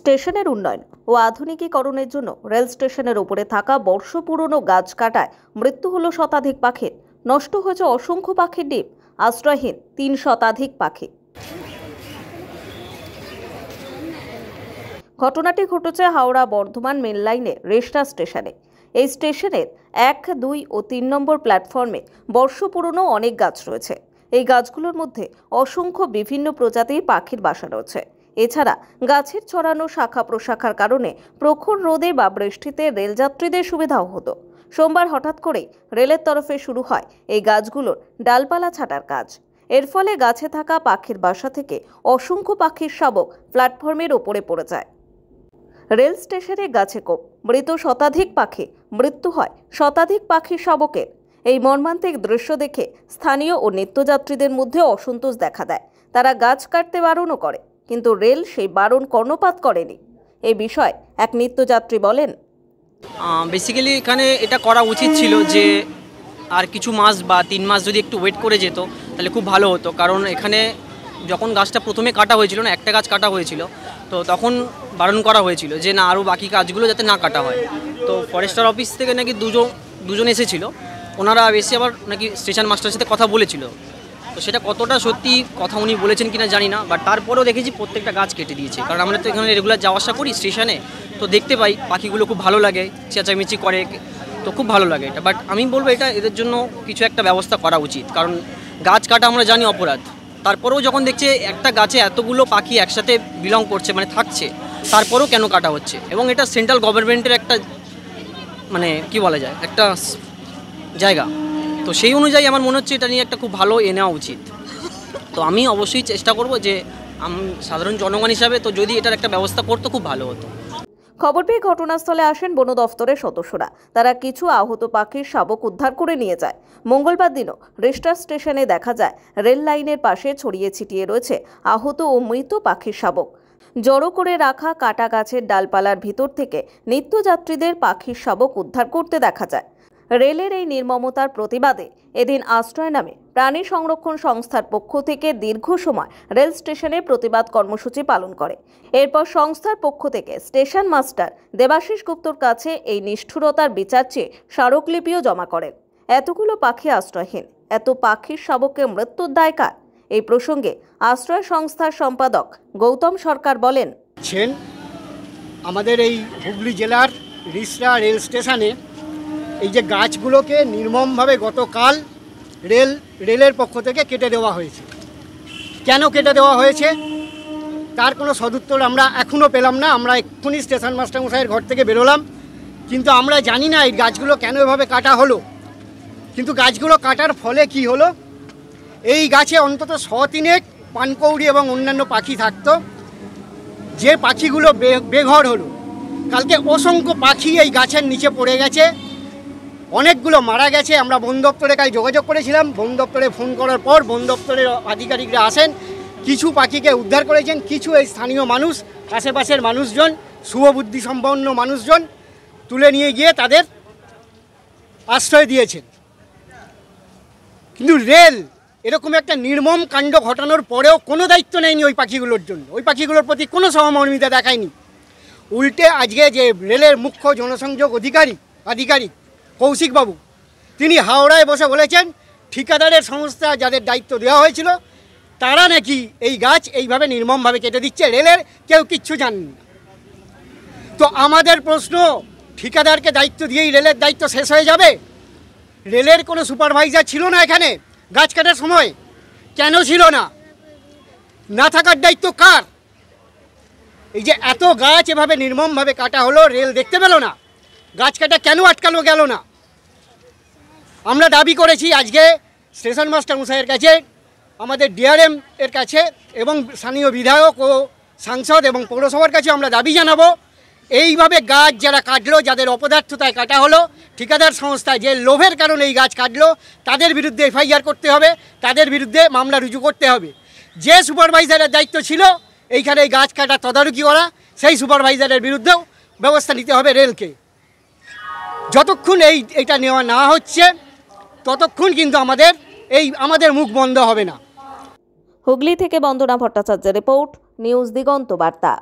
স্টেশনের উন্নয়ন ও আধুনিকীকরণের জন্য রেল স্টেশনের উপরে থাকা বর্ষ পুরনো গাছ কাটায় মৃত্যু হলো শতাধিক পাখির। নষ্ট হয়েছে অসংখ্য পাখির ডিম, আশ্রয়হীন ৩ শতাধিক পাখি। ঘটনাটি ঘটেছে হাওড়া বর্ধমান মেন লাইনে রেস্টা স্টেশনে। এই স্টেশনের ১, ২ ও ৩ নম্বর প্ল্যাটফর্মে বর্ষ পুরনো অনেক গাছ রয়েছে। এই গাছগুলোর মধ্যে অসংখ্য বিভিন্ন প্রজাতির পাখির বাসা রয়েছে। এছাড়া গাছের ছড়ানো শাখা প্রশাখার কারণে প্রখর রোদে বা বৃষ্টিতে রেলযাত্রীদের সুবিধাও হতো। সোমবার হঠাৎ করেই রেলের তরফে শুরু হয় এই গাছগুলোর ডালপালা ছাঁটার কাজ। এর ফলে গাছে থাকা পাখির বাসা থেকে অসংখ্য পাখির শাবক প্ল্যাটফর্মের ওপরে পড়ে যায়। রেল স্টেশনে গাছে কোপ, মৃত শতাধিক পাখি, মৃত্যু হয় শতাধিক পাখির শাবকের। এই মর্মান্তিক দৃশ্য দেখে স্থানীয় ও নিত্যযাত্রীদের মধ্যে অসন্তোষ দেখা দেয়। তারা গাছ কাটতে বারণও করে, কিন্তু রেল সেই বারণ কর্ণপাত করেনি। এই বিষয়ে এক নিত্যযাত্রী বলেন, বেসিক্যালি এখানে এটা করা উচিত ছিল যে আর কিছু মাস বা ৩ মাস যদি একটু ওয়েট করে যেত তাহলে খুব ভালো হতো। কারণ এখানে যখন গাছটা প্রথমে কাটা হয়েছিল না, একটা গাছ কাটা হয়েছিল, তো তখন বারণ করা হয়েছিল যে না আরও বাকি গাছগুলো যাতে না কাটা হয়। তো ফরেস্টার অফিস থেকে নাকি দুজন এসেছিল, ওনারা এসে আবার নাকি স্টেশন মাস্টারের সাথে কথা বলেছিল। তো সেটা কতটা সত্যি কথা উনি বলেছেন কিনা জানি না, বাট তারপরেও দেখেছি প্রত্যেকটা গাছ কেটে দিয়েছে। কারণ আমরা তো এখানে রেগুলার যাওয়া আসা করি স্টেশনে, তো দেখতে পাই পাখিগুলো খুব ভালো লাগে, চেঁচামেচি করে, তো খুব ভালো লাগে এটা। বাট আমি বলবো এটা এদের জন্য কিছু একটা ব্যবস্থা করা উচিত। কারণ গাছ কাটা আমরা জানি অপরাধ, তারপরেও যখন দেখছে একটা গাছে এতগুলো পাখি একসাথে বিলং করছে, মানে থাকছে, তারপরেও কেন কাটা হচ্ছে? এবং এটা সেন্ট্রাল গভর্নমেন্টের একটা মানে কি বলা যায় একটা জায়গা, তো সেই অনুযায়ী আমার মনে হচ্ছে এটা নিয়ে একটা খুব ভালো নেওয়া উচিত। তো আমি অবশ্যই চেষ্টা করব যে সাধারণ জনগণ হিসাবে তো যদি এটার একটা ব্যবস্থা করতো খুব ভালো হতো। খবর পেয়ে ঘটনাস্থলে আসেন বন দফতরের সদস্যরা। তারা কিছু আহত পাখির শাবক উদ্ধার করে নিয়ে যায়। মঙ্গলবার দিনও রেস্টা স্টেশনে দেখা যায় রেল লাইনের পাশে ছড়িয়ে ছিটিয়ে রয়েছে আহত ও মৃত পাখির শাবক। জড়ো করে রাখা কাটা গাছের ডালপালার ভিতর থেকে নিত্যযাত্রীদের পাখির শাবক উদ্ধার করতে দেখা যায়। রেলের এই নির্মমতার প্রতিবাদে এদিন আশ্রয় নামে প্রাণী সংরক্ষণ সংস্থার পক্ষ থেকে দীর্ঘ সময় রেল স্টেশনে প্রতিবাদ কর্মসূচি পালন করে। এরপর সংস্থার পক্ষ থেকে স্টেশন মাস্টার দেবাশিস গুপ্তর কাছে এই নিষ্ঠুরতার বিচার চেয়ে স্মারকলিপিও জমা করেন। এতগুলো পাখি আশ্রয়হীন, এত পাখির শাবককে মৃত্যুর দায় কার? এই প্রসঙ্গে আশ্রয় সংস্থার সম্পাদক গৌতম সরকার বলেন, আমাদের এই হুগলি জেলার রিসরা রেল স্টেশনে এই যে গাছগুলোকে নির্মমভাবে গতকাল রেলের পক্ষ থেকে কেটে দেওয়া হয়েছে। কেন কেটে দেওয়া হয়েছে তার কোনো সদুত্তর আমরা এখনও পেলাম না। আমরা এক্ষুনি স্টেশন মাস্টার মশাইয়ের ঘর থেকে বেরোলাম, কিন্তু আমরা জানি না এই গাছগুলো কেন এভাবে কাটা হলো। কিন্তু গাছগুলো কাটার ফলে কি হলো, এই গাছে অন্তত 100-3 পানকৌড়ি এবং অন্যান্য পাখি থাকতো, যে পাখিগুলো বেঘর হলো। কালকে অসংখ্য পাখি এই গাছের নিচে পড়ে গেছে, অনেকগুলো মারা গেছে। আমরা বন দপ্তরে কাল যোগাযোগ করেছিলাম, বন দপ্তরে ফোন করার পর বন দপ্তরের আধিকারিকরা আসেন, কিছু পাখিকে উদ্ধার করেছেন, কিছু এই স্থানীয় মানুষ, আশেপাশের মানুষজন, শুভবুদ্ধি সম্পন্ন মানুষজন তুলে নিয়ে গিয়ে তাদের আশ্রয় দিয়েছেন। কিন্তু রেল এরকম একটা নির্মম কাণ্ড ঘটানোর পরেও কোনো দায়িত্ব নেয়নি ওই পাখিগুলোর জন্য, ওই পাখিগুলোর প্রতি কোনো সহমর্মিতা দেখায়নি। উল্টে আজকে যে রেলের মুখ্য জনসংযোগ আধিকারিক কৌশিকবাবু, তিনি হাওড়ায় বসে বলেছেন ঠিকাদারের সংস্থা যাদের দায়িত্ব দেওয়া হয়েছিল তারা নাকি এই গাছ এইভাবে নির্মমভাবে কেটে দিচ্ছে, রেলের কেউ কিচ্ছু জানেন না। তো আমাদের প্রশ্ন, ঠিকাদারকে দায়িত্ব দিয়েই রেলের দায়িত্ব শেষ হয়ে যাবে? রেলের কোনো সুপারভাইজার ছিল না এখানে গাছ কাটার সময়? কেন ছিল না? না থাকার দায়িত্ব কার? এই যে এত গাছ এভাবে নির্মমভাবে কাটা হলো, রেল দেখতে পেল না? গাছ কাটা কেন আটকানো গেল না? আমরা দাবি করেছি আজকে স্টেশন মাস্টার মশাইয়ের কাছে, আমাদের ডিআরএম এর কাছে এবং স্থানীয় বিধায়ক ও সাংসদ এবং পৌরসভার কাছে আমরা দাবি জানাবো, এইভাবে গাছ যারা কাটলো, যাদের অপদার্থতায় কাটা হলো, ঠিকাদার সংস্থা যে লোভের কারণে এই গাছ কাটলো, তাদের বিরুদ্ধে এফআইআর করতে হবে, তাদের বিরুদ্ধে মামলা রুজু করতে হবে। যে সুপারভাইজারের দায়িত্ব ছিল এইখানে এই গাছ কাটা তদারকি করা, সেই সুপারভাইজারের বিরুদ্ধেও ব্যবস্থা নিতে হবে রেলকে। যতক্ষণ এইটা নেওয়া না হচ্ছে ততক্ষণ কিন্তু আমাদের মুখ বন্ধ হবে না। হুগলি থেকে বন্দনা ভট্টাচার্যের রিপোর্ট, নিউজ দিগন্ত বার্তা।